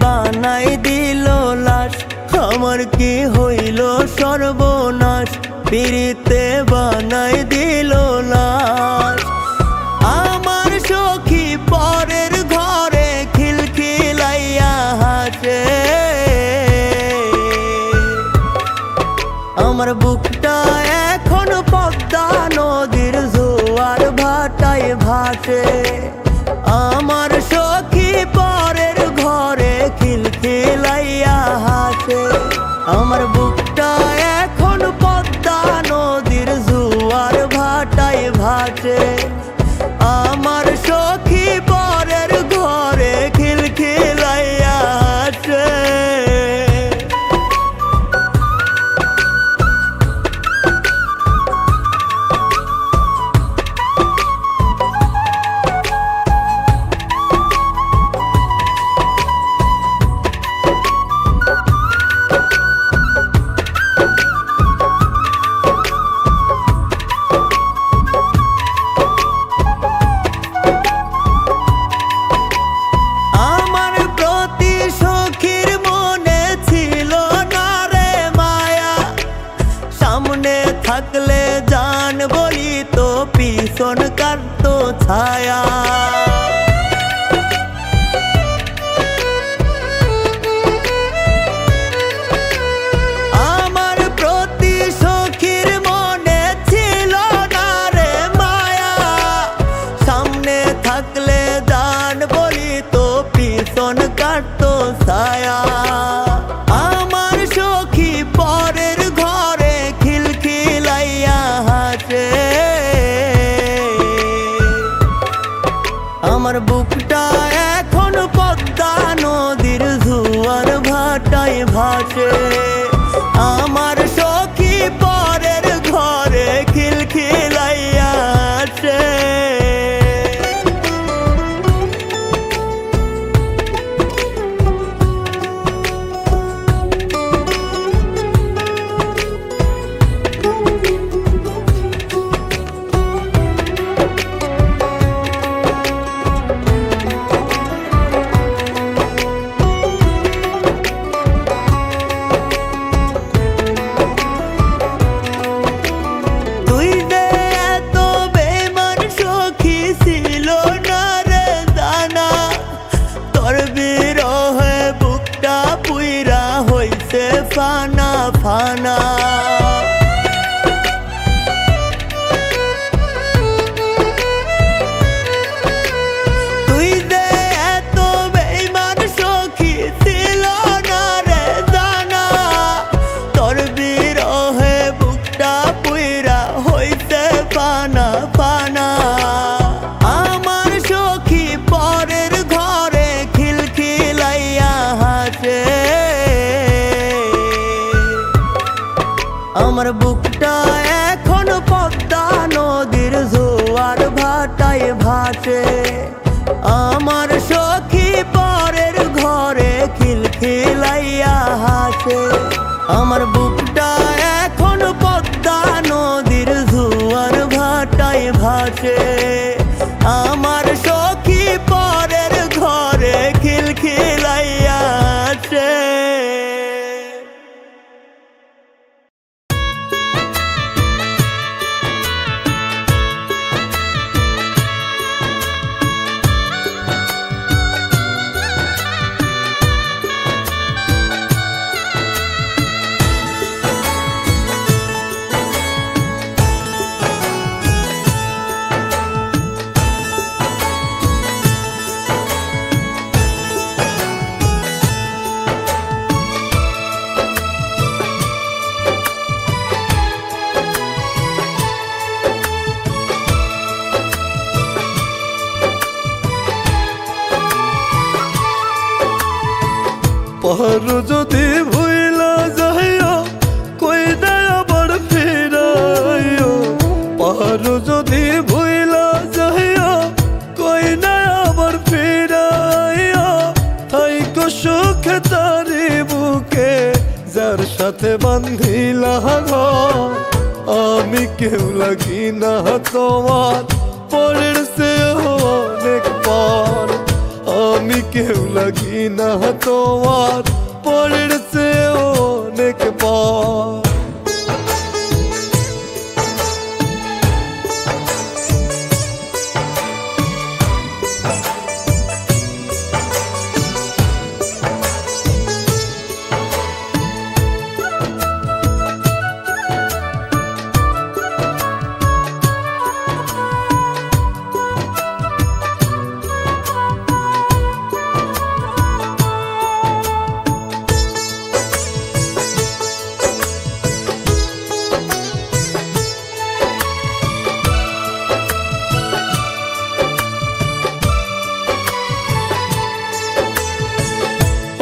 বানাই দিল লাশ। আমার কি হইল সর্বনাশ, পিরিতে বানাই দিল লাশ। আমার সখী পরের ঘরে খিলখিলাইয়া হাসে, আমার বুকটা এখন পদ্মা নদীর জোয়ার ভাটায় ভাসে। আমার সখী পরের ঘরে খিলখিলাইয়া হাসে, আমার বুকটা এখন পদ্মা নদীর জোয়ার ভাটায় ভাসে। আমার সখী পরের ঘরে খিলখিলাইয়া হাসে। থাকলে জান বলি তো পিছন কাটতো ছায়া। আমার প্রতি সখীর মনে ছিল না রে মায়া, সামনে থাকলে জান বলি তো পিছন কাটতো ছায়া। আমার সখী পরের ঘরে খিলখিলাইয়া হাসে, আমার বুকটা এখন পদ্মা নদীর জোয়ার ভাটায় ভাসে। আমার সখী পরের ঘরে খিলখিলাইয়া হাসে। ফানা ফানা তুই দে এত বেঈমান সখী ছিল না রে জানা, তোর বিরহে বুকটা পুইরা হইছে ফানা ফানা। আমার সখী পরের ঘরে খিলখিলাইয়া হাসে, আমার বুকটা এখন পদ্মা নদীর জোয়ার ভাটায় ভাসে। আমার সখী পরের ঘরে খিলখিলাইয়া হাসে, আমার বুকটা এখন পদ্মা নদীর জোয়ার ভাটায় ভাসে। আমার সখী পরের ঘরে খিলখিলাইয়া হাসে। পাহাড় যদি ভুইলা যাইও কইনা আবার ফিরাইও, পাহাড় যদি ভুইলা যাইও কইনা আবার ফিরাইও। থাইকো সুখে তারি বুকে যার সাথে বান্ধিলা ঘর, আমি কেউ লাগি না তোমার পরের সে অনেক পর। আমি কেউ লাগি না তোমার পরের চেয়ে অনেক পর।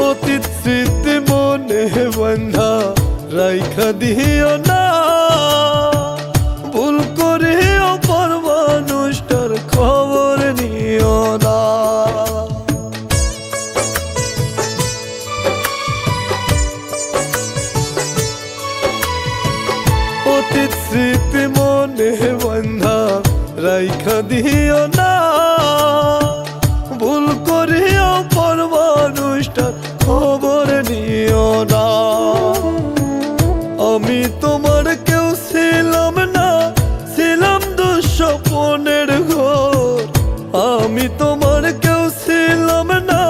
অতীত স্মৃতি মনে বন্ধা রাইখা দিও না, ভুল করিও পর মানুষটার খবর নিও না। অতীত স্মৃতি মনে বন্ধা রাইখা দিও না, ভুল করিও পর মানুষটার খবর নিও না। আমি তোমার কেউ ছিলাম না, ছিলাম দুঃস্বপ্নের ঘর। আমি তোমার কেউ ছিলাম না,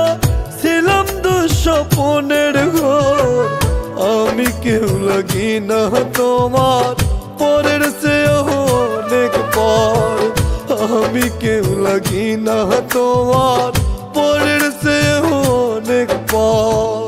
ছিলাম দুঃস্বপ্নের ঘর। আমি কেউ লাগি না তোমার পরের চেয়ে অনেক পর। আমি কেউ লাগি না তোমার পরের চেয়ে অনেক পর।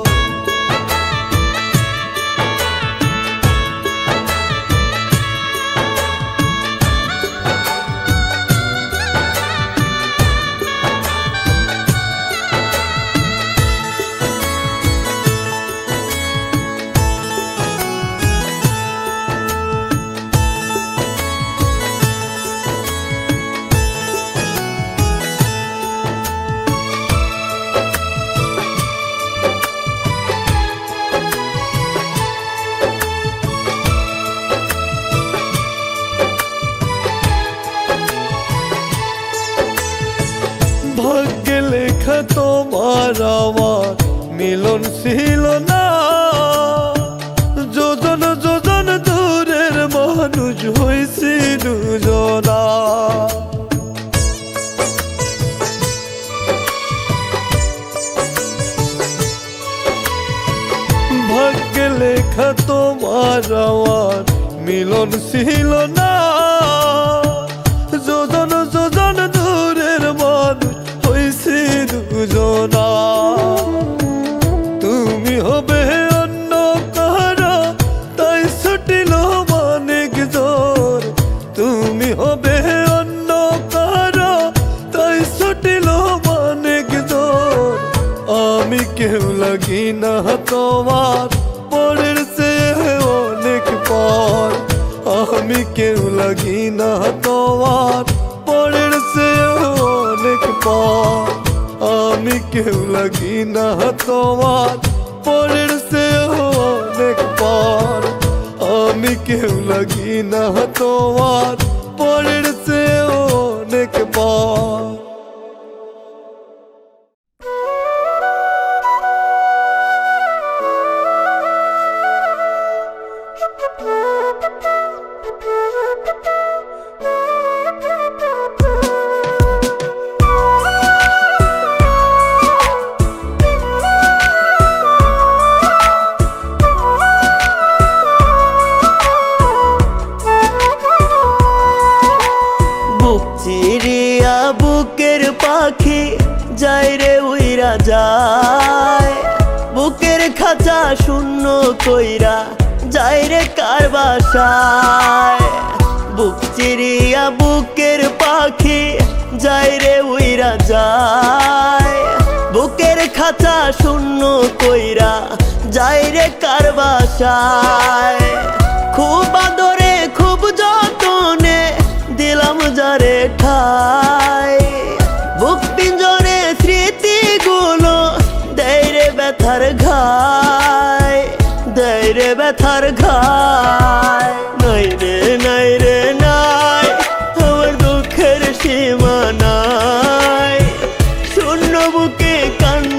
ভাগ্যে লেখা তোমার আমার মিলন ছিল না, যোজন যোজন দূরের মানুষ হয়েছি দুজনা। ভাগ্যে লেখা তোমার আমার মিলন ছিল না, যোজন যোজন দূরের মানুষ হইছি দুজনা। তুমি হবে অন্য কারো তাই ছুটিল মানিক জোর। তুমি হবে অন্য কারো তাই ছুটিল মানিক জোর। আমি কেউ লাগি না তোমার পরের চেয়ে অনেক পর। আমি কেউ লাগি না তোমার পরের চেয়ে অনেক পর। আমি কেউ লাগি না তোমার পরের চেয়ে অনেক পর। আমি কেউ লাগি না তোমার পরের চেয়ে অনেক পর। চিরিয়া বুকের পাখি যায় রে উইরা যায়, বুকের খাঁচা শূন্য কইরা যায় রে কার বাসায়। বুক চিরিয়া বুকের পাখি যায় রে উইরা যায়, বুকের খাঁচা শূন্য কইরা যায় রে কার বাসায়। খুব আদরে খুব যতনে দিলাম যারে ঠাই, বুক পিঞ্জরে স্মৃতিগুলো দেয় রে ব্যথার ঘায়, দেয় রে ব্যথার ঘায়। নাই রে নাই রে নাই আমার দুঃখের সীমা নাই, শূন্য বুকে কান্না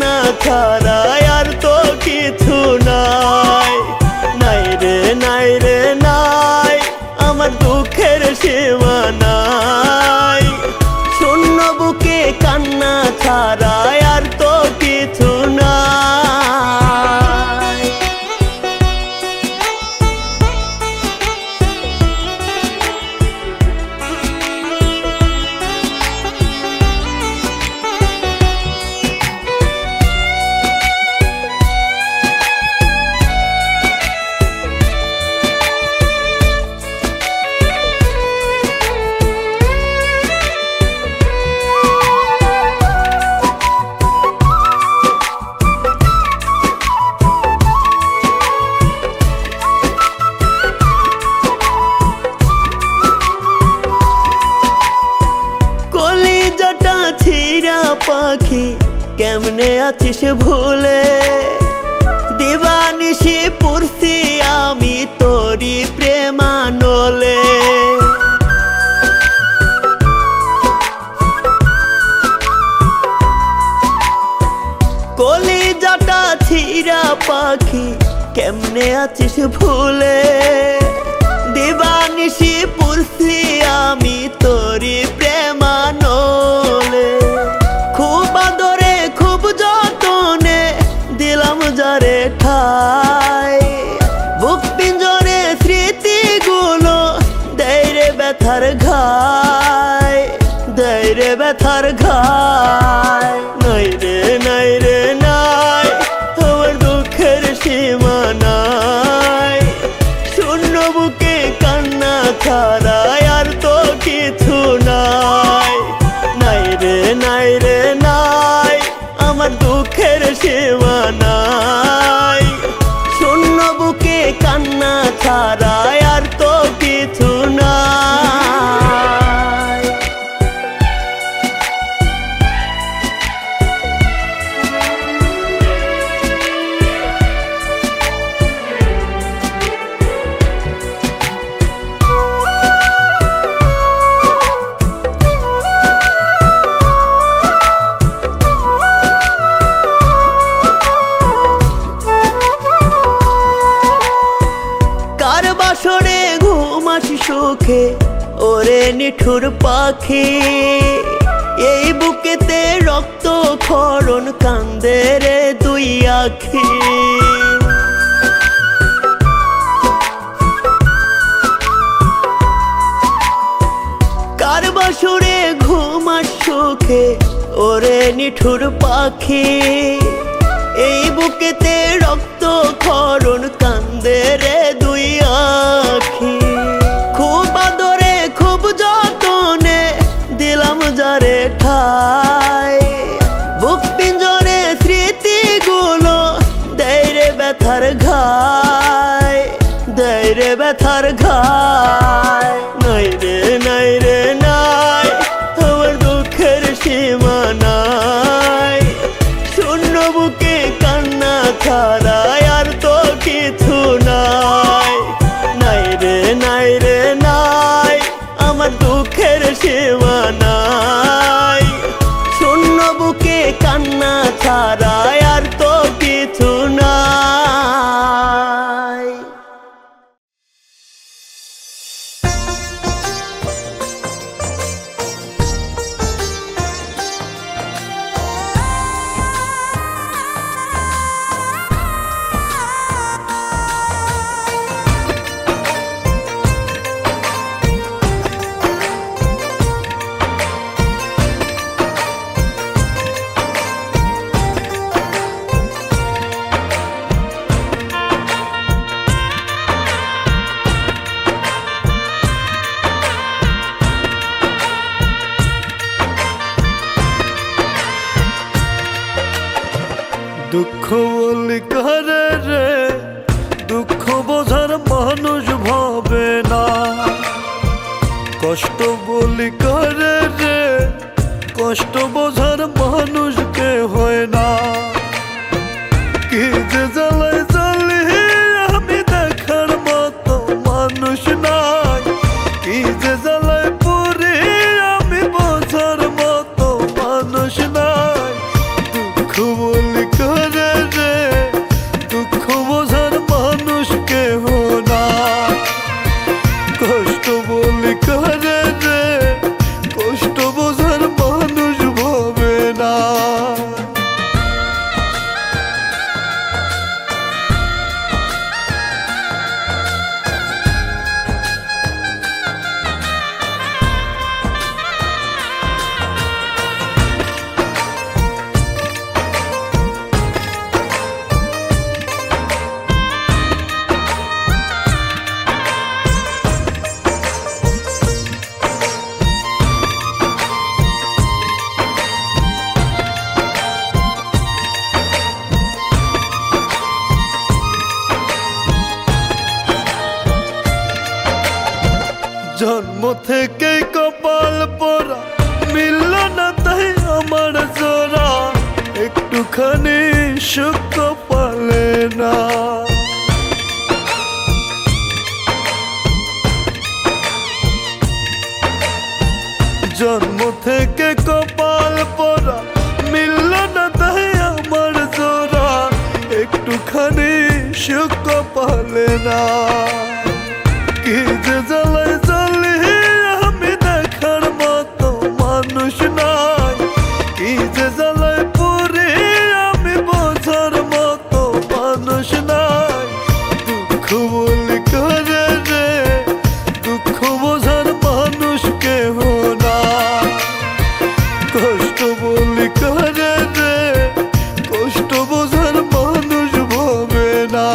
আছিস ভুলে দিবানিশি পড়ছি আমি তোরি প্রেমানলে কলিজাটা ছিঁড়া পাখি কেমনে আছিস ভুলে দিবানিশি পড়ছি আমি তোরি প্রেমানলে খুব আদরে খুব যতনে দিলাম যারে ঠাই বুক পিঞ্জরে স্মৃতিগুলো দেয় রে ব্যথার ঘায় দেয় রে ব্যথার ঘায় নাই রে নাই রে নাই আমার দুঃখের সীমা নাই শূন্য বুকে কান্না ছাড়াই আর তো কিছু নাই নাই রে নাই রে নাই আমার দুঃখের সীমা নাই শূন্য বুকে কান্না ছাড়াই আর তো কিছু নাই কার বাসরে ঘুমাস সুখে ওরে নিঠুর পাখি এই বুকেতে রক্ত ক্ষরণ কান্দে রে দুই আখি কার বাসরে ঘুমাস সুখে ওরে নিঠুর পাখি এই বুকেতে রক্ত ক্ষরণ কান্দে রে দুই আখি খুব আদরে খুব যতনে দিলাম যারে ঠাই বুক পিঞ্জরে স্মৃতিগুলো দেয় রে ব্যথার ঘায় দেয় রে ব্যথার ঘায় নাই রে নাই রে নাই আমার দুঃখের সীমা নাই শূন্য বুকে কান্না ছাড়াই আর তো কিছু নাই নাই রে নাই রে নাই আমার দুঃখের সীমা নাই শূন্য বুকে কান্না ছাড়াই আর তো কিছু নাই দুঃখ বলি করে রে দুঃখ বোঝার মানুষ ভাবে না কষ্ট বলি করে রে কষ্ট বোঝার মানুষ কে হয় না কি যে জ্বালায় জ্বালি আমি দেখার মতো মানুষ নাই কি যে জ্বালায় পুরি আমি বোঝার মতো মানুষ নাই দুঃখ বলি করে রে দুঃখ বোঝার মানুষ কেহ না কষ্ট বলি করে রে কষ্ট বোঝার মানুষ ভাবে না জন্ম থেকে কপাল পোড়া মিলল না তাই আমার জোড়া একটু একটুখানি সুখ পালে না। জন্ম থেকে কপাল পরা মিলল না তাই আমার জোড়া, একটুখানি সুখ পালে না। কি যে জ্বালায় জ্বালি আমি দেখার মতো মানুষ নাই, কি যে জ্বালায় পুরি আমি বোঝার মতো মানুষ নাই। দুঃখ বলি করে রে দুঃখ বোঝার মানুষ কেহ না, কষ্ট বলি করে রে কষ্ট বোঝার মানুষ ভবে না।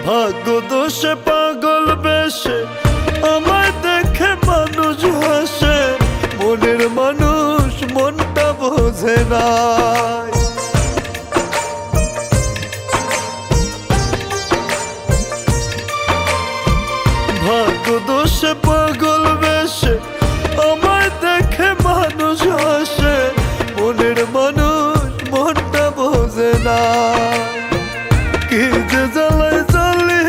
ভাগ্য দোষে পাগল বেশে আমায় দেখে মানুষ হাসে, মনের মানুষ মনটা বোঝে না। ভাগ্য দোষে পাগল বেশে আমায় দেখে মানুষ হাসে, মনের মানুষ মনটা বোঝে না। কি যে জ্বালায় জ্বালি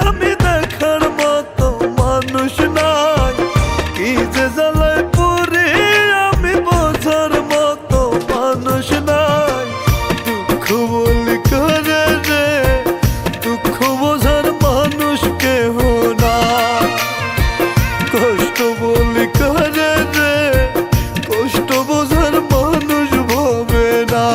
আমি দেখার মতো মানুষ নাই, কি যে জ্বালায় পুরি আমি বোঝার মতো মানুষ নাই। দুঃখ বলি করে রে দুঃখ বোঝার মানুষ কেহ না, কষ্ট বলি করে রে কষ্ট বোঝার মানুষ ভবে না।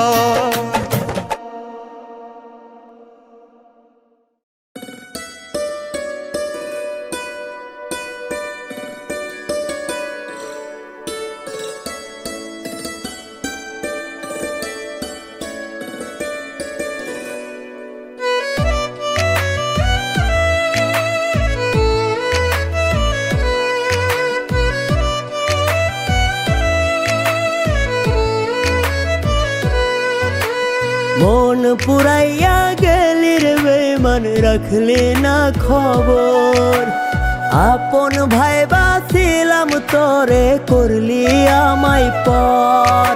মন পুরাইয়া গেলি রে বেমান রাখলি না খবর, আপন ভাই বাছিলাম তোরে করলি আমায় পর।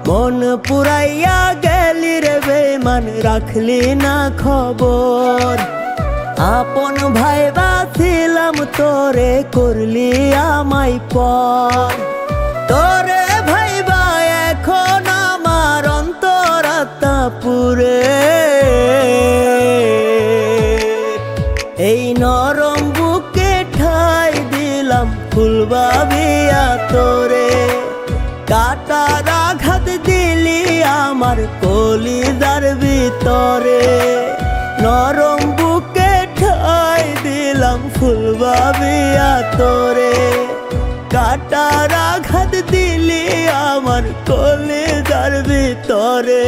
মন পুরাইয়া গেলি রে বেমান রাখলি না খবর, আপন ভাই বাছিলাম তোরে করলি আমায় পর। তোরে ভাইবা এখন আমার অন্তরাত্মা পুরে, এই নরম বুকে ঠাই দিলাম ফুল ভাবিয়া তোরে। কাটার আঘাত দিলি আমার কলিজার ভিতরে, নরম বুকে ঠাই দিলাম ফুল ভাবিয়া তোরে। কাটার আঘাত দিলি আমার কলিজার ভিতরে।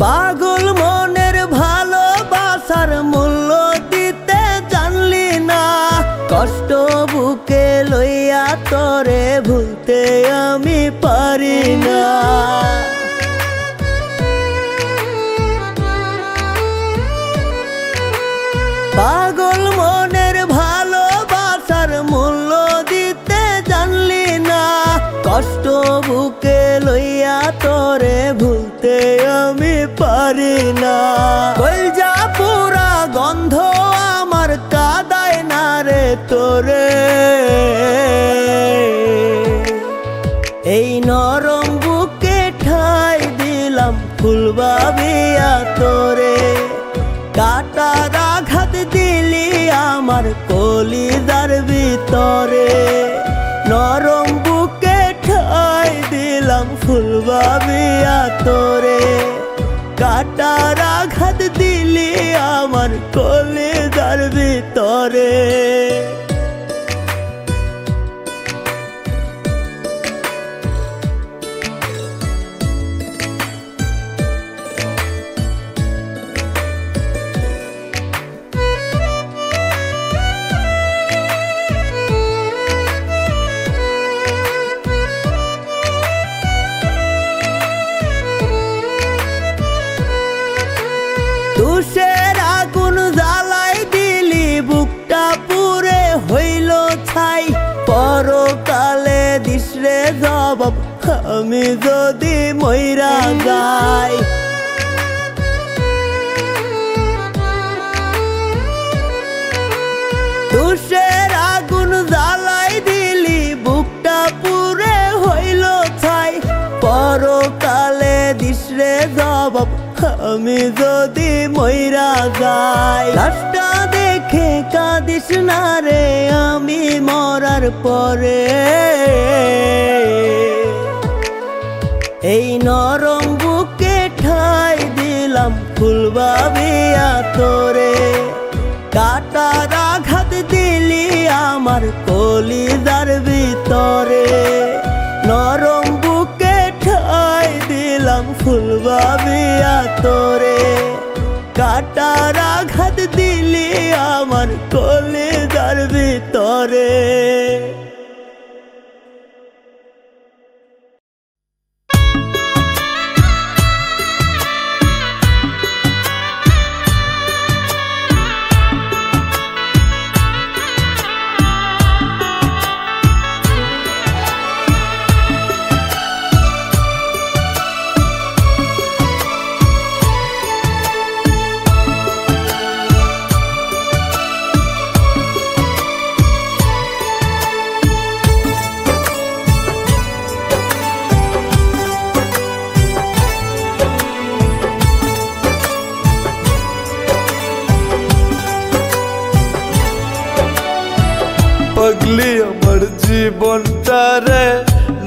পাগল মনের ভালোবাসার মূল্য দিতে জানলি না, কষ্ট বুকে লইয়া তোরে ভুলতে আমি পারি না। পাগল মনের ভালোবাসার মূল্য দিতে জানলি না, কষ্ট বুকে লইয়া তোরে ভুলতে আমি পারি না। কলজা পুরা গন্ধ আমার কাদায় না রে তোরে, ভাবিয়া তোরে। কাটার আঘাত দিলি আমার কলিজার ভিতরে, নরম বুকে ঠাই দিলাম ফুল ভাবিয়া তোরে। কাটার আঘাত দিলি আমার কলিজার ভিতরে। তুষের আগুন জ্বালাই দিলি বুকটা পুরে হইল ছাই, পরকালে দিশরে জবাব আমি যদি মইরা যাই। তুষের আগুন জ্বালাই দিলি বুকটা পুরে হইল ছাই, পরকালে দিশরে জবাব আমি যদি মইরা যাই। লাশটা দেখে কাঁদিস না রে আমি মরার পরে, এই নরম বুকে ঠাই দিলাম ফুল ভাবিয়া তোরে। কাটার আঘাত দিলি আমার কলিজার ভিতরে, নরম বুকে ঠাই দিলাম ফুল ভাবিয়া তোরে। কাটার আঘাত দিলি আমার কলিজার ভিতরে। পাগলি আমার জীবনটারে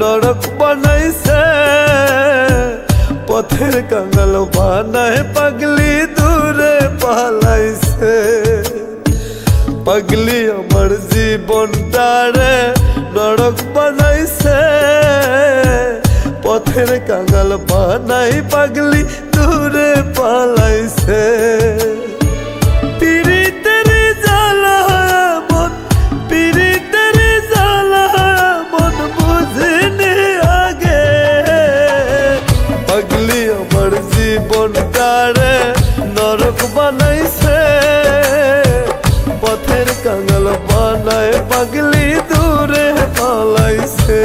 নরক বানাইছে, পথের কাঙাল বানায় পাগলি দূরে পালাইছে। পাগলি আমার জীবনটারে নরক বানাইছে, পথের কাঙাল বানাই পাগলি দূরে পালাইছে। জীবনটারে নরক বানাইছে, পথের কাঙাল বানায় পাগলি দূরে পালাইছে।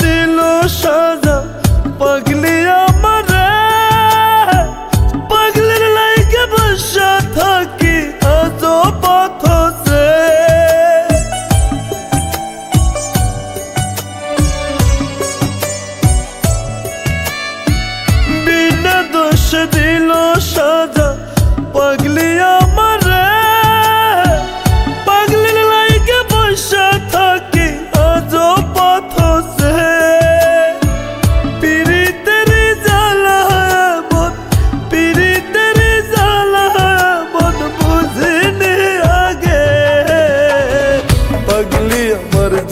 দিল সাজা পাগলি আমারে, পাগলির লাইগে বসা থাকি আজ পথে। বিনা দোষ দিল সাজা পাগলি আমারে, পাগলির লাইগে বসা থাকি আজ পথে।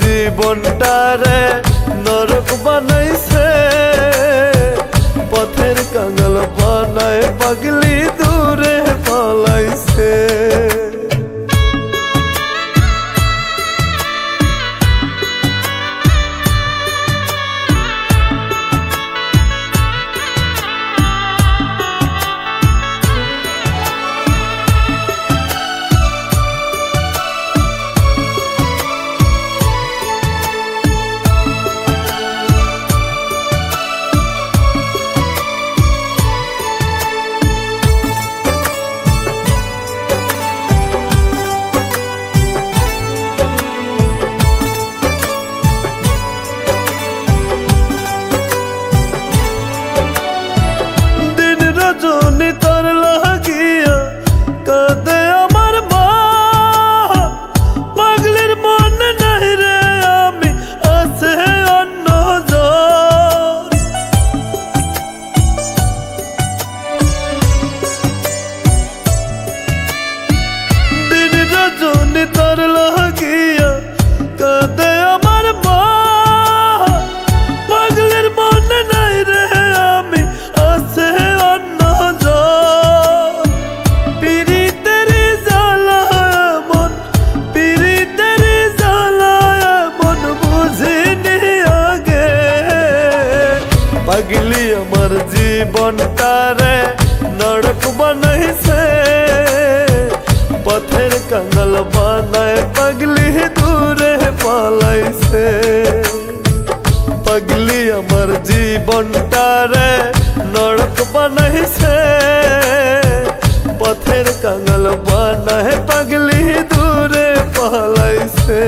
জীবনটারে নরক বানাইছে, পথের কাঙাল বানায় পাগলি দূরে পালাইছে। কাঙাল বানায় পাগলি দূরে পালাইছে। পাগলি আমার জীবনটারে নরক বানাইছে। পথের কাঙাল বানায় পাগলি দূরে পালাইছে।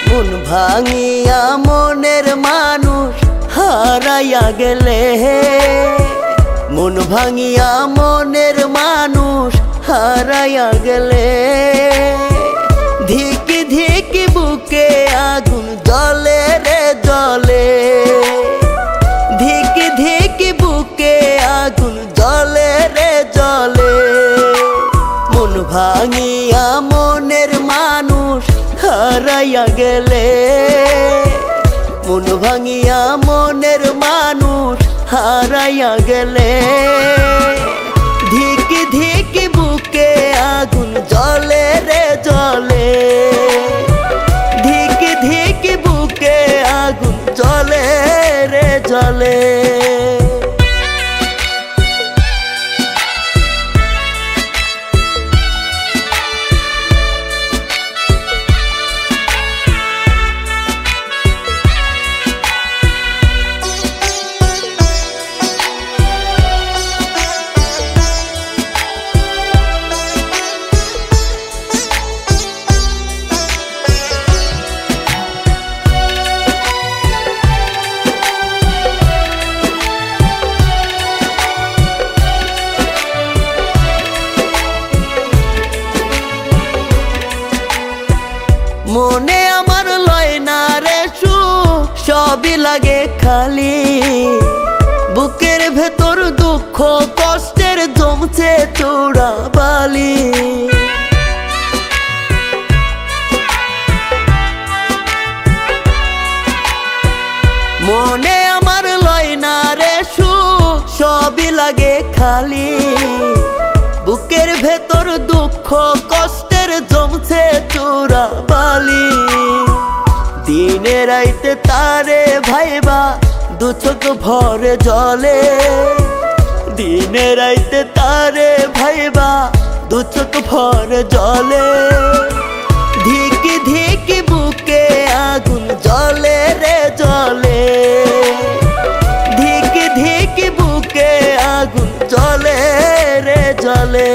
মন ভাঙিয়া মনের মানুষ হারাইয়া গেলে, মন ভাঙিয়া মনের মানুষ হারাইয়া গেলে, ধিকি ধিকি বুকে আগুন জ্বলে রে জ্বলে, ধিকি ধিকি বুকে আগুন জ্বলে রে জ্বলে। মন ভাঙিয়া মনের মানুষ হারাইয়া গেলে, মন ভাঙিয়া মনের মানুষ হারাইয়া গেলে, ধিকি ধিকি বুকে আগুন জ্বলে রে জ্বলে, ধিকি ধিকি বুকে আগুন জ্বলে রে জ্বলে। মনে আমার লয় না রে সুখ, সবই লাগে খালি, বুকের ভেতর দুঃখ কষ্টের জমছে চূড়া বালি। মনে আমার লয় না রে সুখ, সবই লাগে খালি, বুকের ভেতর দুঃখ কষ্টের জমছে চূড়া বালি। দিনে রাইতে তারে ভাইবা দু চোখ ভরে জলে, দিনে রাইতে তারে ভাইবা দু চোখ ভরে জলে, ধিকি ধিকি বুকে আগুন জ্বলে রে জ্বলে, ধিকি ধিকি বুকে আগুন জ্বলে রে জ্বলে।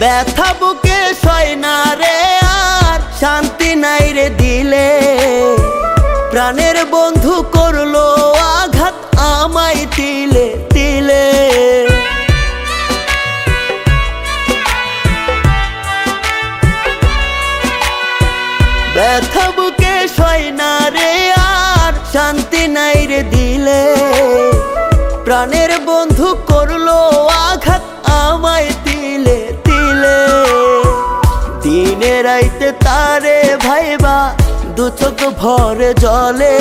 ব্যথা বুকে সয় না রে আর শান্তি নাই রে দিলে, প্রাণের বন্ধু করলো আঘাত আমায় তিলে তিলে। ব্যথা বুকে সয় না রে আর শান্তি নাই রে দিলে, প্রাণের বন্ধু করলো আঘাত আমায় তিলে তিলে। দিনে রাইতে তারে ভাইবা দু চোখ ভরে জলে,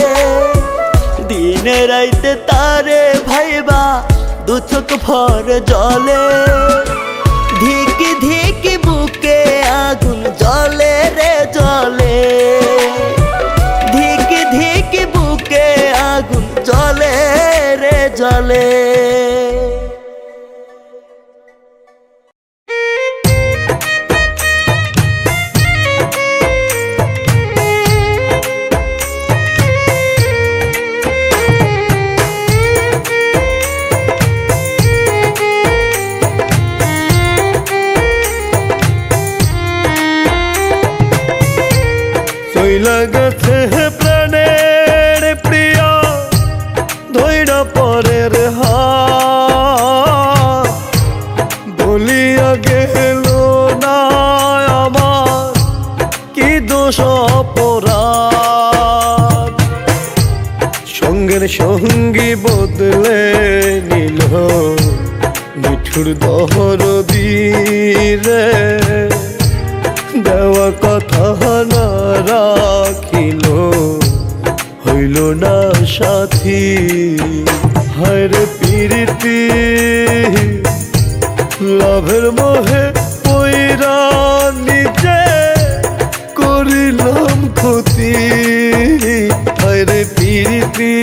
দিনে রাইতে তারে ভাইবা দু চোখ ভরে জলে, ধিকি ধিকি বুকে আগুন জ্বলে রে জ্বলে, ধিকি ধিকি বুকে আগুন জ্বলে রে জ্বলে। সঙ্গের সঙ্গী বদলে নিল নিঠুর দহরদি রে দেওয়া কথা না রাখিল হইল না সাথী হায় রে প্রীতি লাভের মোহে পইরা নিজে করিলাম ক্ষতি হায় রে প্রীতি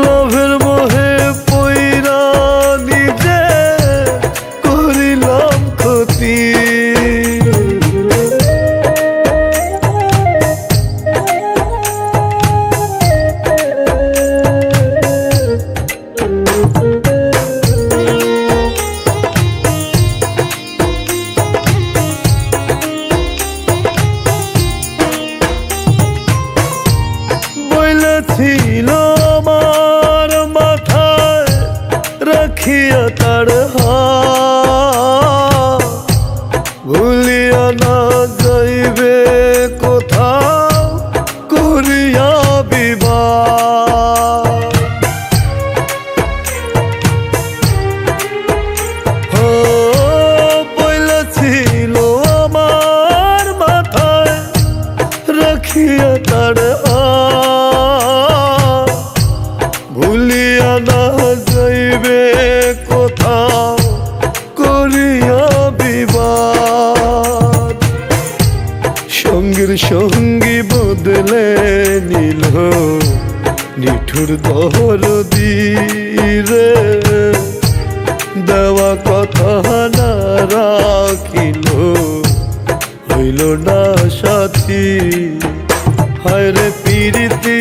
লাভের মোহে পইরা নিজে করিলাম ক্ষতি ছিল আমার মাথায় রাখিয়া তার হাত ভুলিয়া না যাইবে কোথাও করিয়া বিবাহ বলেছিল আমার মাথায় রাখিয়া তার ভুলিয়া না যাইবে কোথাও করিয়া বিবাদ সঙ্গীর সঙ্গী বদলে নিল নিঠুর দহরদি রে দেওয়া কথা না রাখিল হইল না সাথী হায় রে প্রীতি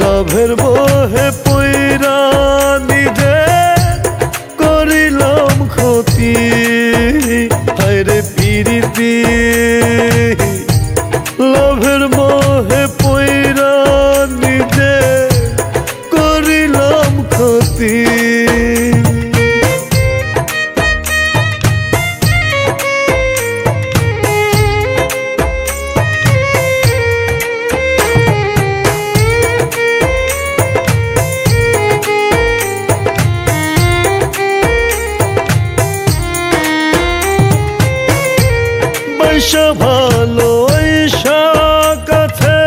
লাভের মোহে পইরা নিজে করিলাম ক্ষতি হায় রে প্রীতি লাভের মোহে পইরা নিজে করিলাম ক্ষতি ভালো কাছে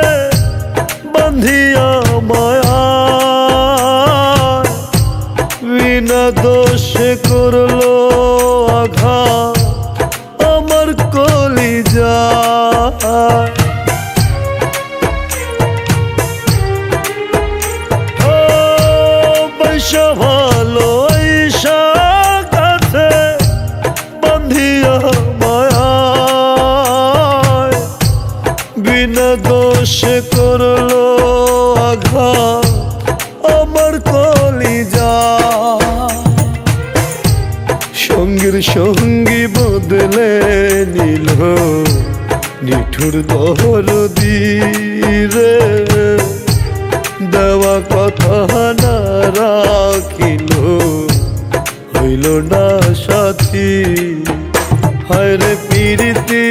বান্ধিয়া মায়া বিনা দোষে করলো আঘাত আমার কলিজা ভালো কাছে বান্ধিয়া বিনা দোষে করলো আঘাত আমার কলিজা সঙ্গীর সঙ্গী বদলে নিল নিঠুর দহরদি রে দেওয়া কথা না রাখিল হইল না সাথী হায় রে প্রীতি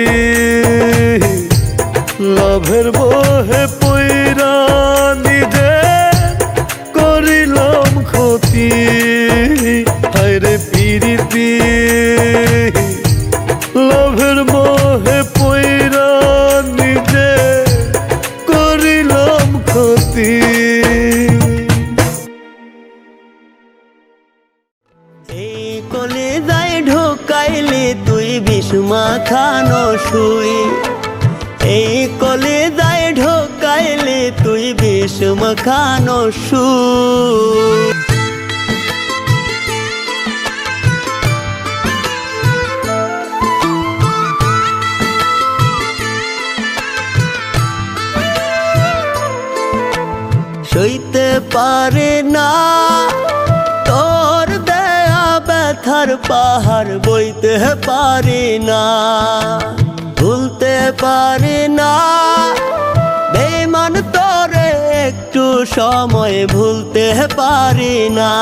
লাভের মোহে পইরা নিজে করিলাম ক্ষতি হায় রে প্রীতি লাভের মোহে পইরা নিজে করিলাম ক্ষতি এই কলেজায় ঢোকাইলে তুই বিষ্মা খানো শুই এই কলেজায় ঢোকাইলে তুই বিষম খানো সুর সইতে পারে না তোর দেয়া ব্যথার পাহাড় বইতে পারি না ভুলতে পারি না বেমান তোরে একটু সময় ভুলতে পারি না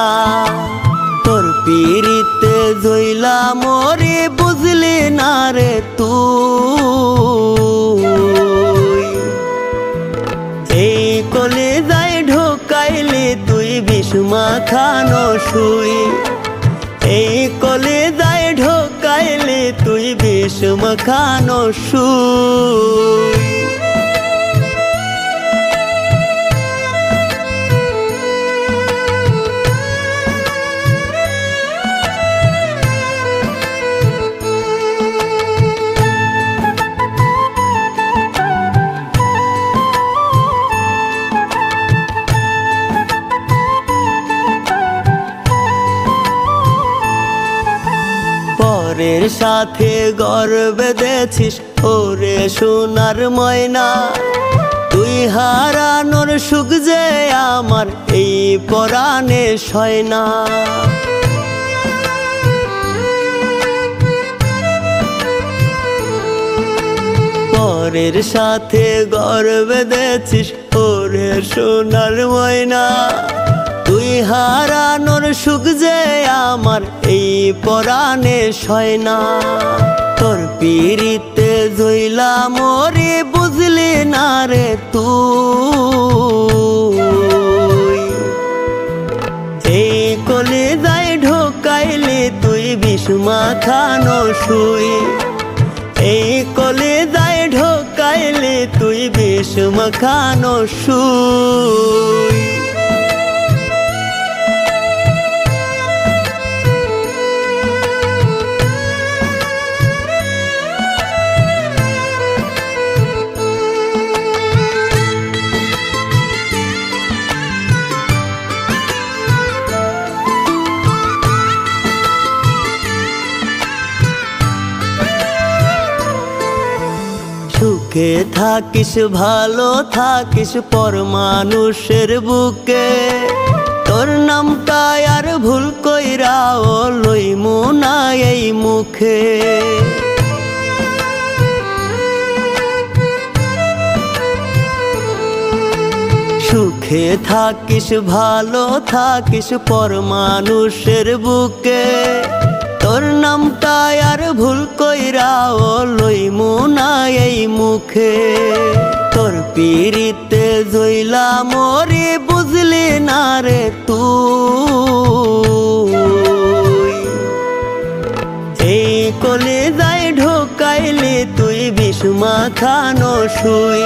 তোর পিরিতে জইলা মরে বুঝলি না রে তুই মাখানো শুই। এই কলিজায় ঢোকাইলি তুই বিষ মাখানো শুই। পরের সাথে ঘর বেঁধেছিস ওরে সোনার ময়না, তুই হারানোর সুখ যে আমার এই পরাণে সয় না। পরের সাথে ঘর বেঁধেছিস ওরে সোনার ময়না, তুই হারানোর সুখ যে আমার এই পরাণে সয় না। তোর পিরিতে জইলা মরে বুঝলি না রে তুই। এই কলিজায় ঢোকাইলি তুই বিষ মাখানো শুই। এই কলিজায় ঢোকাইলি তুই বিষ মাখানো শুই। সুখে থাকিস ভালো থাকিস পর মানুষের বুকে, তোর নামটা আর ভুল কইরাও লইমু না এই মুখে। সুখে থাকিস ভালো থাকিস পর মানুষের বুকে, তোর নামটা আর ভুল কইরাও লইমু না এই মুখে। তোর পিরিতে জইলা মরে বুঝলি না রে তুই। এই কলিজায় ঢোকাইলি তুই বিষ মাখানো শুই।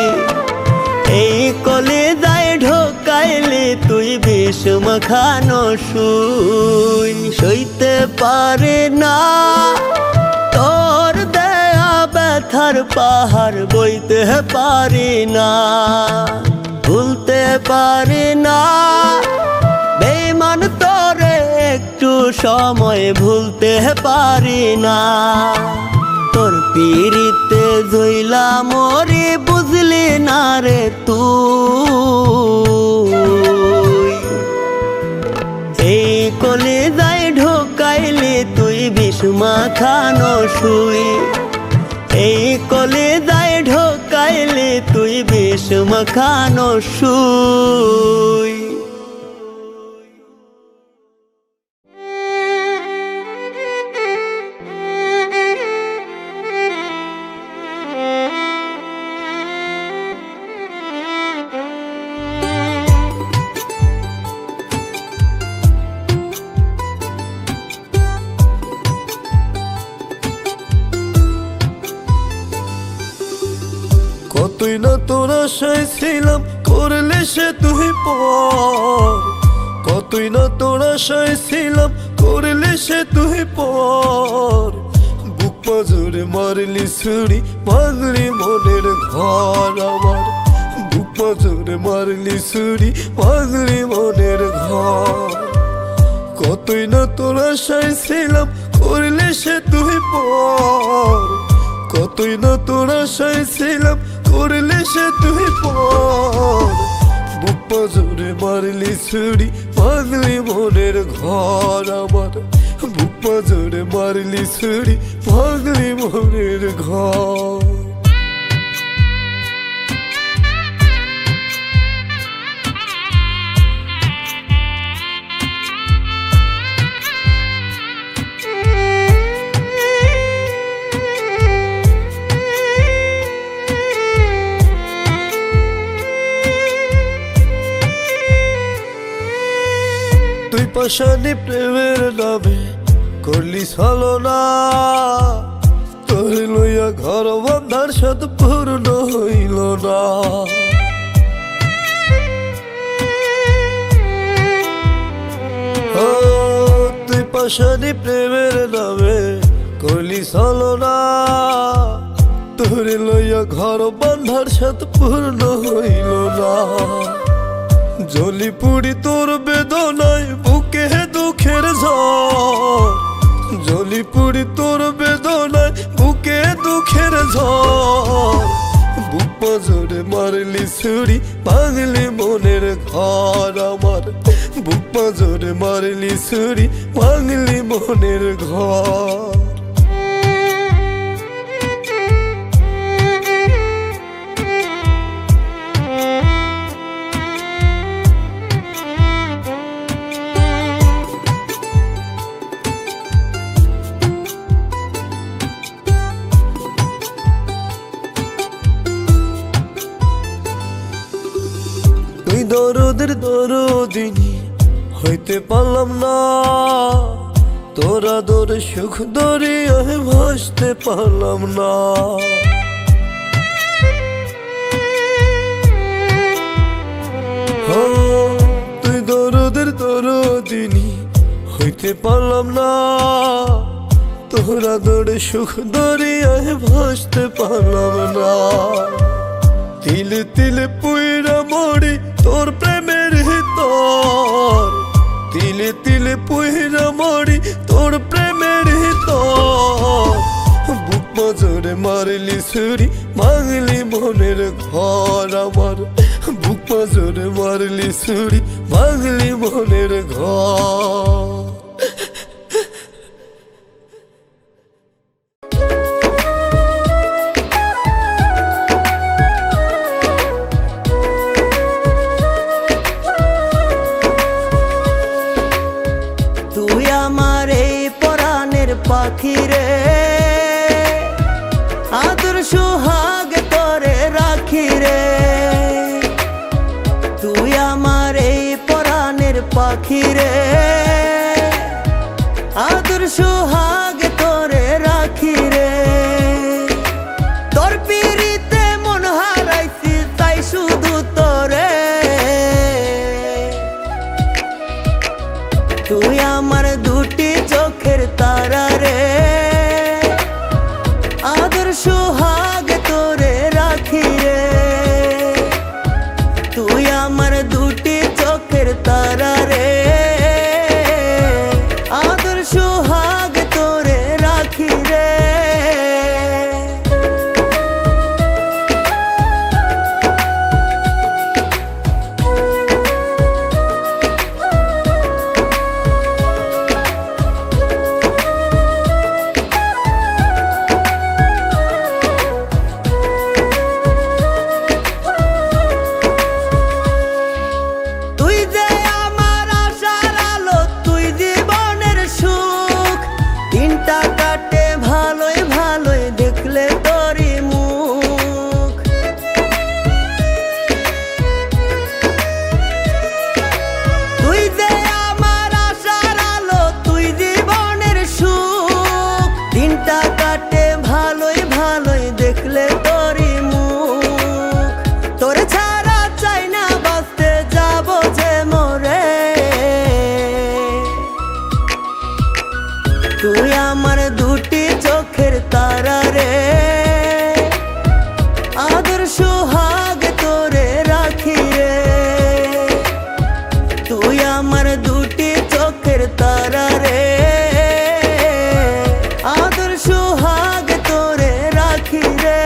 এই কলিজায় ঢোকাইলি তুই বিষ মাখানো শুই। সইতে পারে না তোর দেয়া ব্যথার পাহাড়, বইতে পারি না ভুলতে পারি না বেঈমান তোরে একটু সময় ভুলতে পারি না। তোর পিরিতে জইলা মরে বুঝলি না রে তুই। এই কলিজায় ঢোকাইলি তুই বিষ মাখানো শুই। এই কলিজায় ঢোকাইলি তুই বিষ মাখানো শুই। কতই না তোর আশায় ছিলাম করলে সে তুই পর। কতই না তোর আশায় ছিলাম করলে সে তুই পর। বুক পাজরে মারলি ছুরি ভাঙলি মনের ঘর আমার। বুক পাজরে মারলি ছুরি ভাঙলি মনের ঘর। কতই না তোর আশায় ছিলাম করলে সে তুই পর। কতই না তোর আশায় ছিলাম করলে সে তুই পর। বুক পাজরে মারলি ছুরি ভাঙলি মনের ঘর আমার। বুক পাজরে মারলি ছুরি ভাঙলি মনের ঘর। পাশানি প্রেমের নামে করলি ছলনা, তোর লইয়া ঘর বন্ধার সাথ পূর্ণ হইল না। ও তুই পাশানি প্রেমের নামে করলি ছলনা, তোর লইয়া ঘর বন্ধার সাথ পূর্ণ হইল না। জলি পুড়ি তোর বেদনায় বুকে দুঃখের ঝড়, জলি পুড়ি তোর বেদনায় বুকে দুঃখের ঝড়। বুক পাজরে মারলি ছুরি ভাঙলি মনের ঘর আমার, বুক পাজরে মারলি ছুরি ভাঙলি মনের ঘর। তুই দরদের দরদিনী হইতে পারলাম না, তোরা দরে সুখ দরিয়ায় ভাসতে পারলাম না। তুই দরদের দরদিনী হইতে পারলাম না, তোরা দরে সুখ দরিয়ায় ভাসতে পারলাম না। তিলে তিলে পুইরা মরি তোর প্রেমের ভিতর, তিলে তিলে পুইরা মরি তোর প্রেমের ভিতর। বুক পাজরে মারলি ছুরি ভাঙলি মনের ঘর আমার, বুক পাজরে মারলি ছুরি ভাঙলি মনের ঘর। পাখি রে আদর সোহাগ তোরে রাখি রে, তুই আমার এই পরাণের পাখি রে আদর সোহাগ তোরে রাখি রে। তোর পিরিতে মন হারাইছি তাই শুধু তোরে, তুই আমার দুটি চোখের তারা রে আদর সোহাগ তোরে রাখি রে, তুই আমার দুটি চোখের তারা রে আদর সোহাগ তোরে রাখি রে। তুই আমার দুটি চোখের তারা রে আদর সোহাগ তোরে রাখি রে, তুই আমার দুটি চোখের তারা রে আদর সোহাগ তোরে রাখি রে।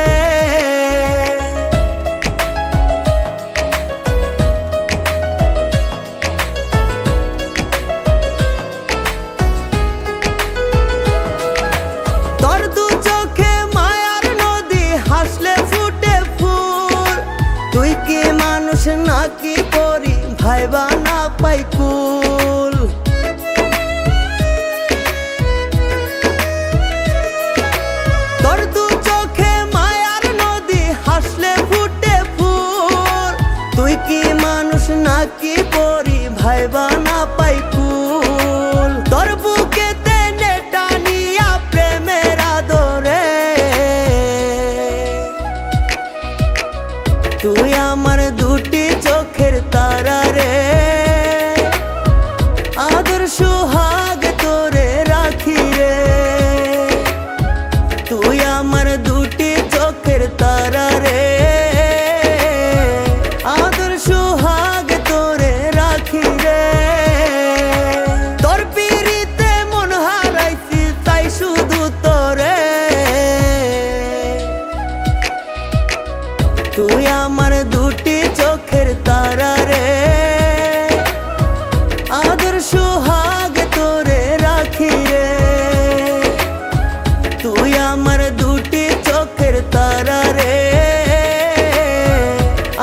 নাকি করি ভাইবা না পাই কুল, তোর দু চোখে মায়ার নদী হাসলে ফুটে ফুল, তুই কি মানুষ নাকি করি ভাইবা না পাই কুল। তুই আমার দুটি চোখের তারা রে, আদর সোহাগ তোরে রাখি রে। তুই আমার দুটি চোখের তারা রে, আদর সোহাগ তোরে রাখি রে। তোর পিরিতে মন হারাইছি তাই শুধু তোরে। তুই আমার দুটি চোখের তারা রে, আদর সোহাগ তোরে রাখি রে। তুই আমার দুটি চোখের তারা রে,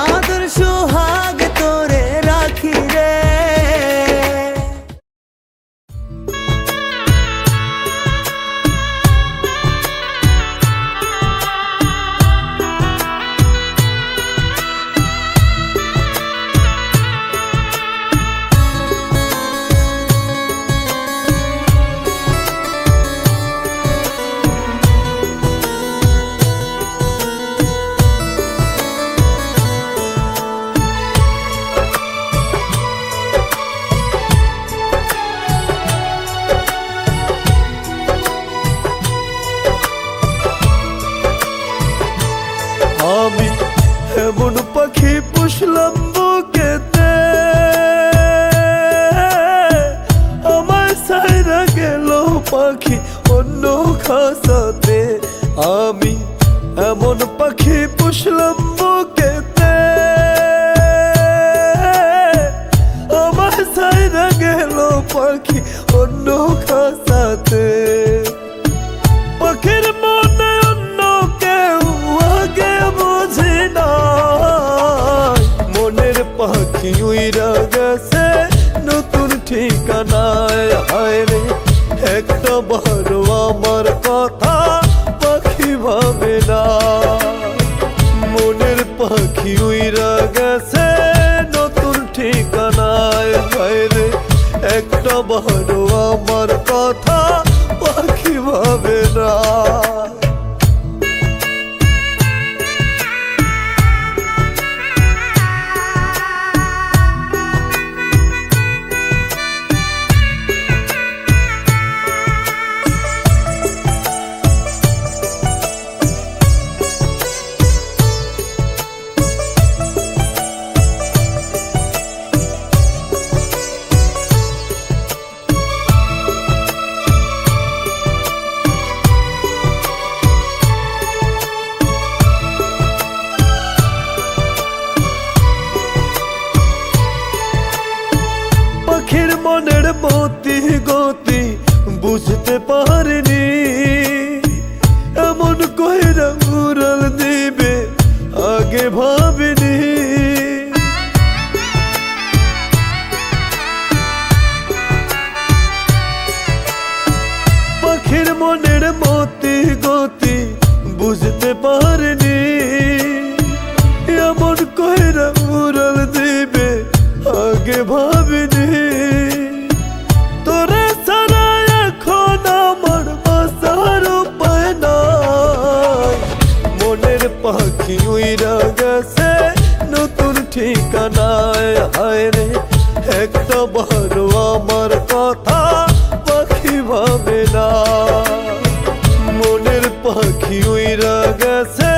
আদর সোহাগ তোরে রাখি রে। আমি এমন পাখি পুষলাম বুকেতে, আমার সাইরা গেল পাখি অন্য খাসাতে। আমি এমন পাখি পুষলাম বুকেতে, আমার সাইরা গেল পাখি অন্য খাসাতে। পাখির মনে অন্য কেউ আগে বুঝি নাই, মনের পাখি উইরা গেছে নতুন ঠিকানায়। হায় রে একটা বারো আমার কথা পাখি ভাবে না, মনের পাখি উইরা গেছে নতুন ঠিকানায়। হায় রে একটা বারো আমার কথা পাখি ভাবে না। পাখির মনের মতি গতি বুঝতে পারিনি, এমন কইরা উড়াল দিবে আগে ভাবিনি। পাখির মনের মতি গতি বুঝতে পারিনি, এমন কইরা উড়াল দিবে আগে ভাবিনি। তোরে ছাড়া এখন আমার বাঁচার উপায় নাই, মনের পাখি উইরা গেছে নতুন ঠিকানায়। হায় রে একটা বারো আমার কথা পাখি ভাবে না, মনের পাখি উইরা গেছে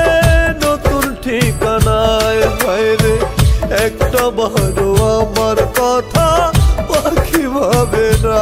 নতুন ঠিকানায়। হায় রে একটা বারো আমার কথা পাখি ভাবে না।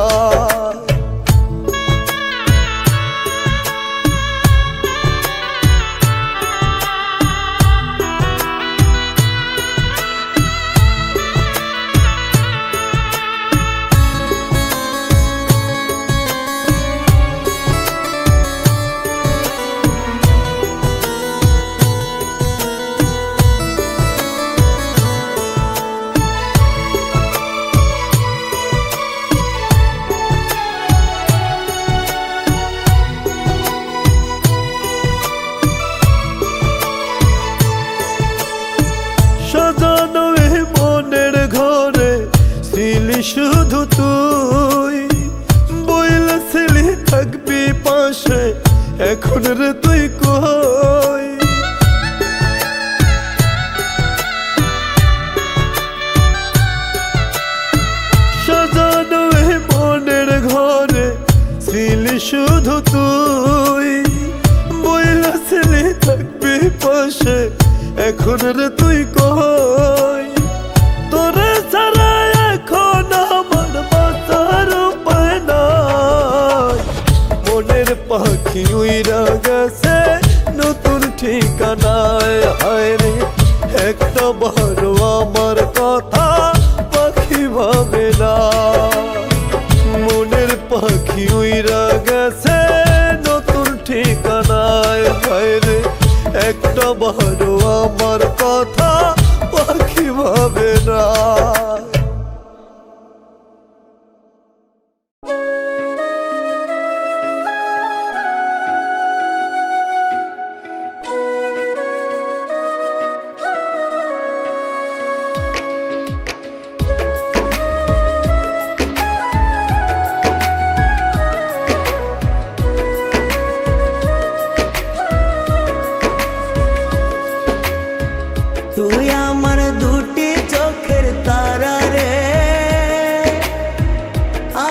শুধু তুই বইলেছিলি থাকবি পাশে, এখন রে তুই কই? রে তুই কই তোরে ছাড়া এখন আমার বাঁচার উপায় নাই। মনের পাখি উইরা গেছে নতুন ঠিকানায়, হায় রে একটা বারো আমার কথা পাখি ভাবে না। মনের পাখি উইরা গেছে নতুন ঠিকানায়, হায় রে একটা বারো আমার কথা পাখি ভাবে না। তুই আমার দুটি চোখের তারা রে,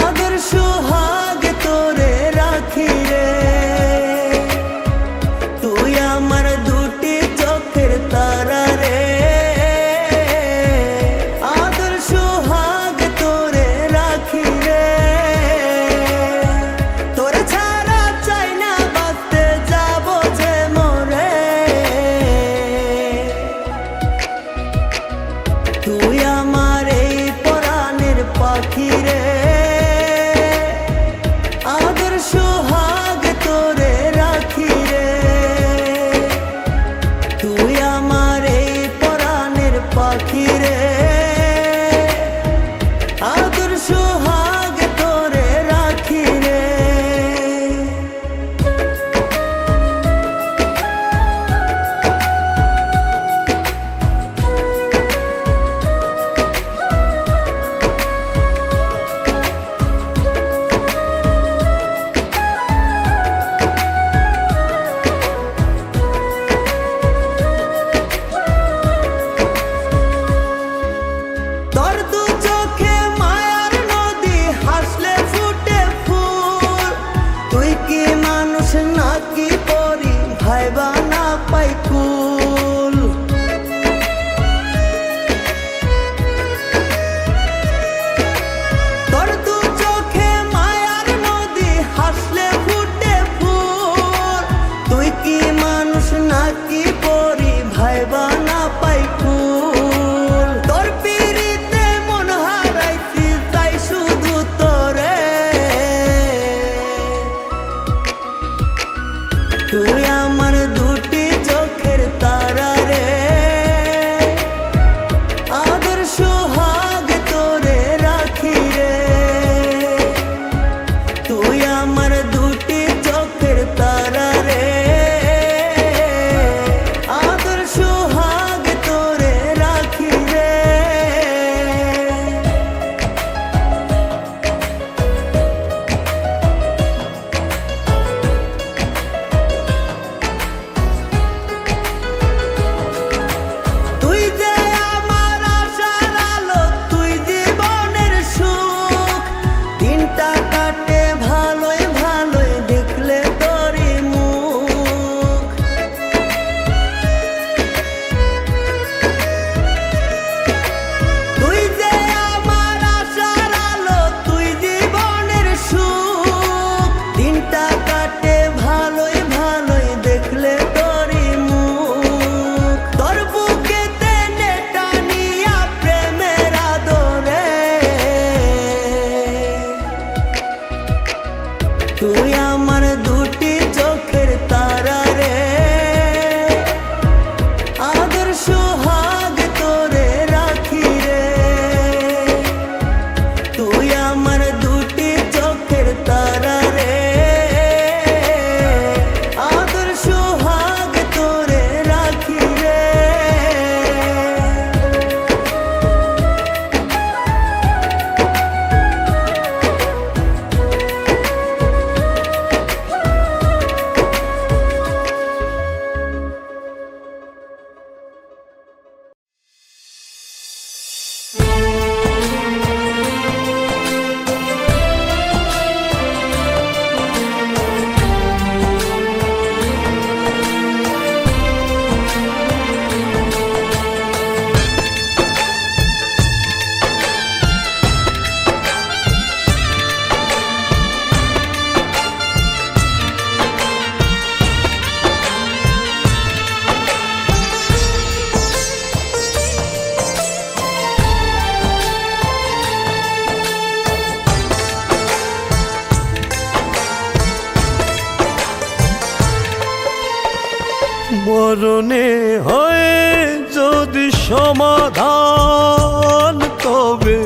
আদর সোহাগ তোরে রাখি রে। তুই আমার দুটি চোখের তারা রে, আদর সোহাগ তোরে রাখি রে। তোরে ছাড়া চাই না বাঁচতে যাবো যে মরে। তুই আমার এই পরাণের পাখি রে, আদর সোহাগ তোরে রাখি রে। তুই আমার এই পরাণের পাখি রে, আদর সোহাগ তোরে রাখি রে। মরণে হয় যদি সমাধান, তবে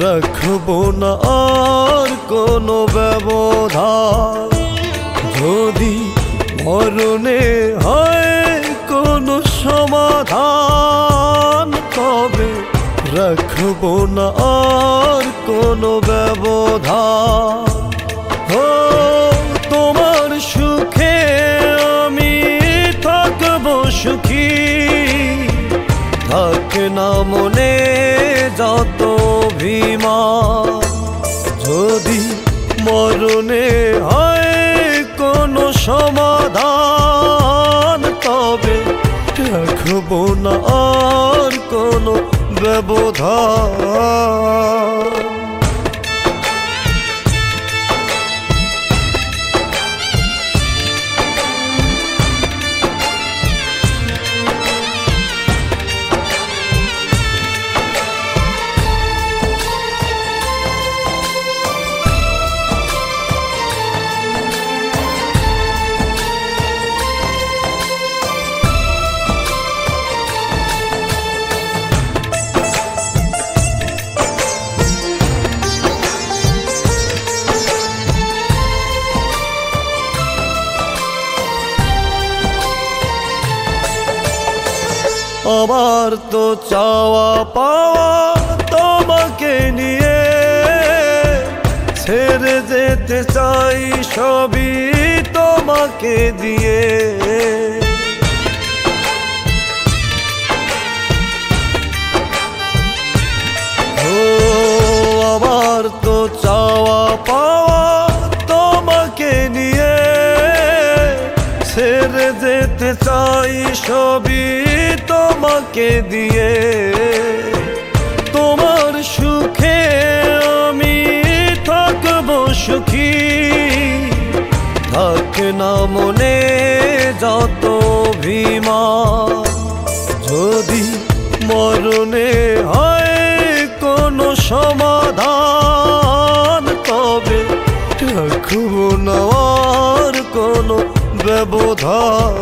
রাখবো না আর কোনো ব্যবধান। যদি মরণে হয় কোনো সমাধান, তবে রাখবো না আর কোনো ব্যবধান। ও তোমার সুখে আমি থাকবো সুখী, থাকে না মনে যত অভিমান। যদি মরণে হয় কোনো সমাধান, তবে রাখবো না আর কোনো ব্যবধান। আমার তো চাওয়া পাওয়া তোমাকে নিয়ে, ছেড়ে যেতে চাই সবই তোমাকে দিয়ে। ও আমার তো চাওয়া পাওয়া তোমাকে নিয়ে, ছেড়ে যেতে চাই সবই তোমাকে দিয়ে। তোমার সুখে আমি থাকবো সুখী, থাকে না মনে যত অভিমান। যদি মরণে হয় কোনো সমাধান, তবে রাখবো না আর কোনো ব্যবধান।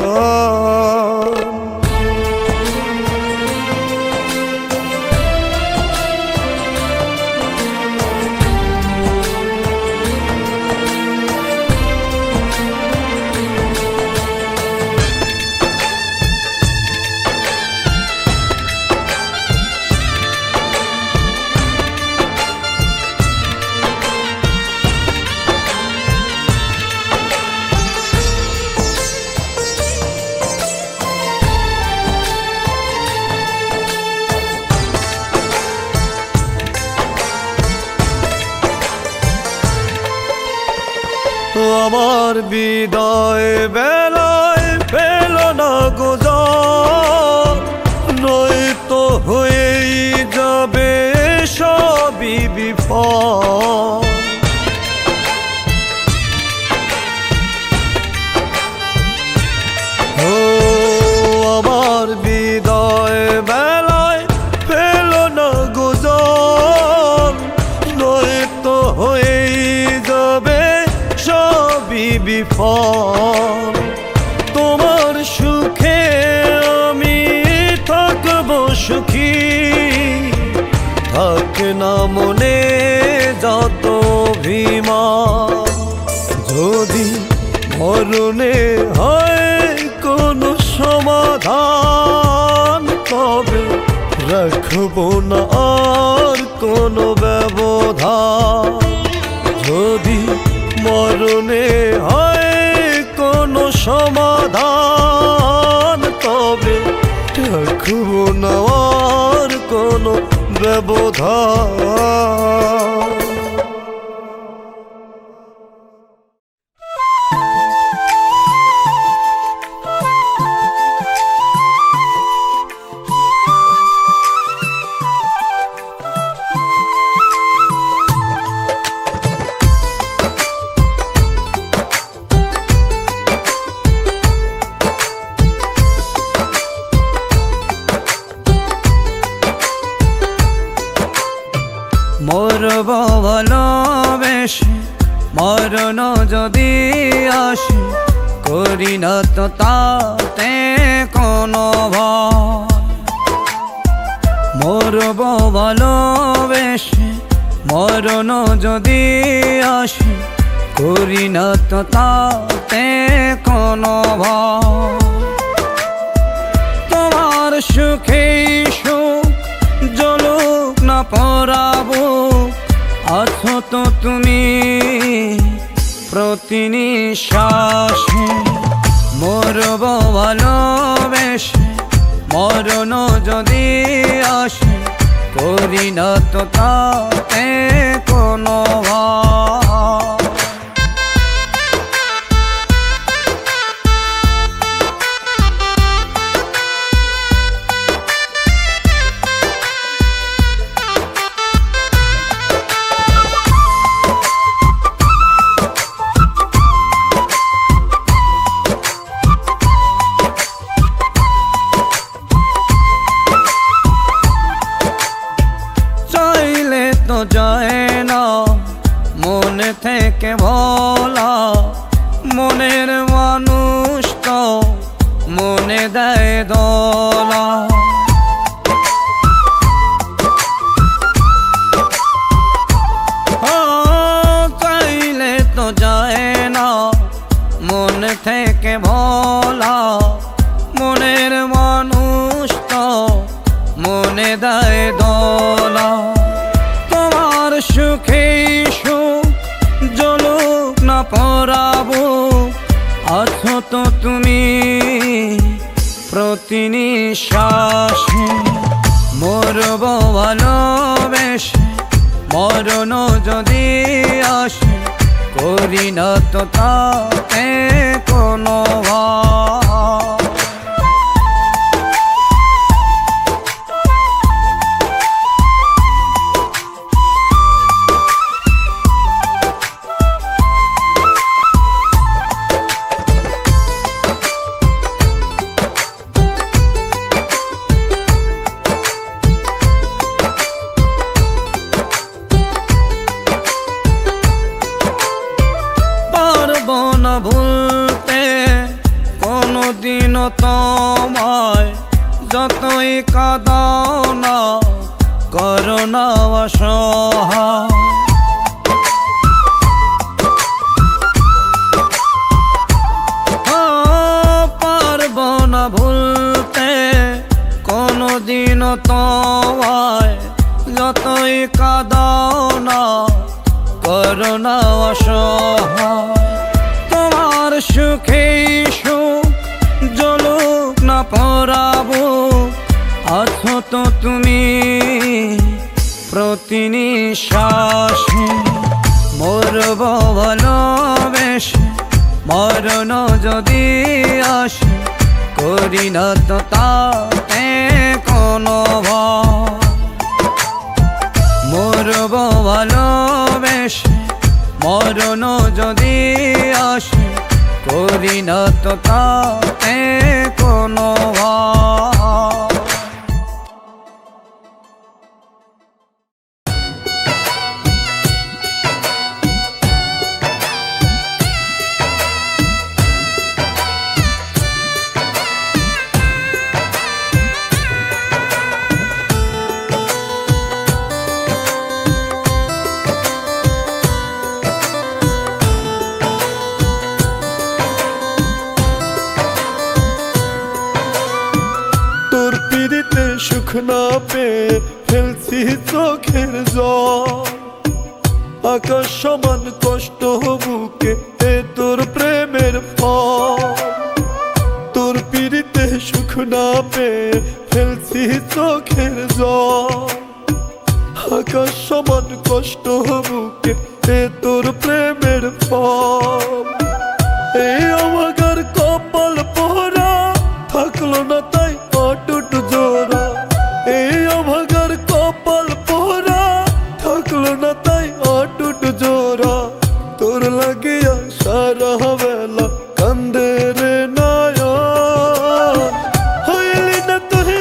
আমার বিদায় বেলায় পেল না গোজার, নয়তো হয়েই যাবে সবই বিফল। ও আমার বিদায় বেলায় পেল না গোজার, নয়তো হয়েই যাবে সবই বিফল। তোমার সুখে আমি থাকবো সুখী, থাকে না মনে যত অভিমান। যদি মরণে হয় কোনো সমাধান, তবে রাখবো না আর কোনো ব্যবধান। যদি মরণে হয় কোনো সমাধান, তবে রাখবো না আর কোনো ব্যবধান। মরব ভালোবেসে মরণ যদি আসে, করি না তো তাতে কোনো ভয়। মরব ভালোবেসে মরণ যদি আসে, করি না তো তাতে কোনো ভয়। তোমার সুখে সুখ জ্বলুক না পরাবো, আছো তো তুমি প্রতি নিঃশ্বাসে। মরব ভালোবেসে মরণ যদি আসে, করি না তো তাতে কোনো ভয়। তো যায় না মন থেকে ভোলা, মনের মানুষ তো মনে দেয় দোলা। চাইলে তো যায় না মন থেকে ভোলা, মনের মানুষ তো মনে দেয় দোলা। সুখে সুখ জ্বলুক না পরাবো, আছো তো তুমি প্রতি নিঃশ্বাসে। মরব ভালোবেসে মরণ যদি আসে, করি না তো তাতে কোনো ভয়। না ভুলতে কোনোদিনও তোমায়, যতই কাঁদাও না করো না অসহায়। পারব না ভুলতে কোনোদিনও তোমায়, যতই কাঁদাও না করো না অসহায়। তোমার সুখে সুখ জ্বলুক না পরাবো, আছো তো তুমি প্রতি নিঃশ্বাসে। মরব ভালোবেসে মরণ যদি আসে, করি না তো তাতে কোনো ভয়। মরব ভালোবেসে মরণ যদি আসে, করি না তো তাতে কোনো ভয়। সুখ না পেয়ে ফেলছি চোখের জল, আকাশ সমান কষ্ট বুকে এ তোর প্রেমের ফল। তোর পিড়িতে সুখ না পেয়ে ফেলছি চোখের জল, আকাশ সমান কষ্ট বুকে এ তোর প্রেমের ফল। এই আমাদের কপাল পোড়া থাকলো না তাই অটুট জোড়া, এই আমাদের কপাল পোড়া থাকলো না তাই অটুট জোড়া। তোর লাগিয়া সারা বেলা কান্দে রে নয়ন, হইলি না তুই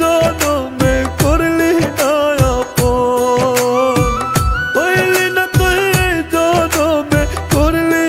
জনমে করলি না আপন, হইলি না তুই জনমে করলি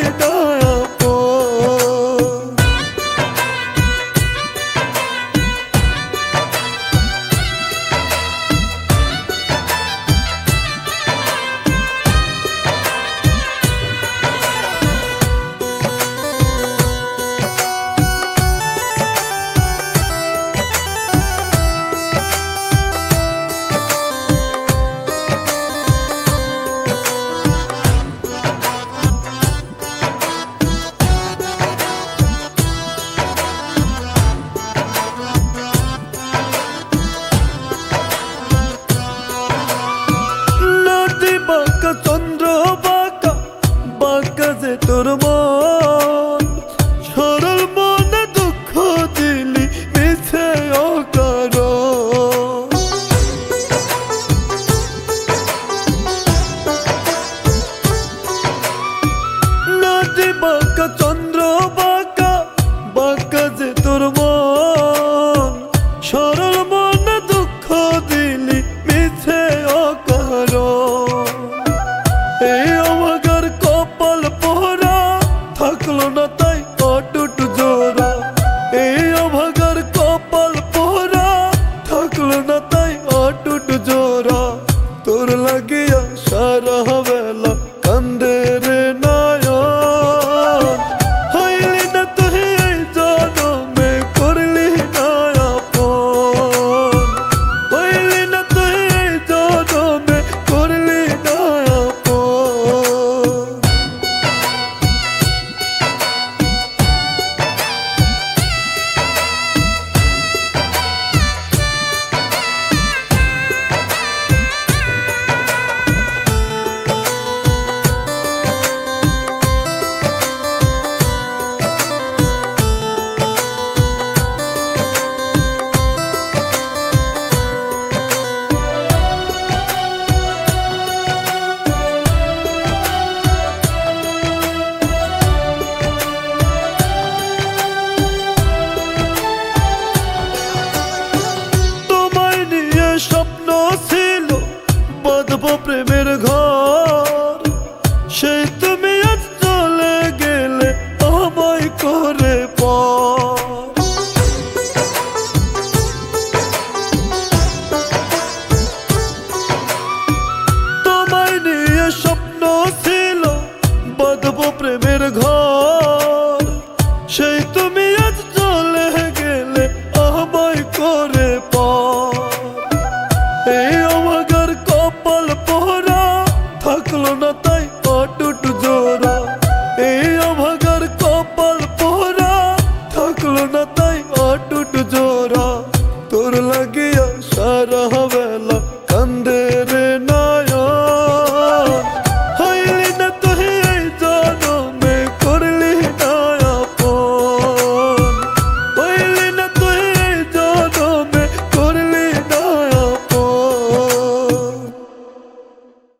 না তাই অটুট জোড়া তোর লাগিয়া সারা বেলা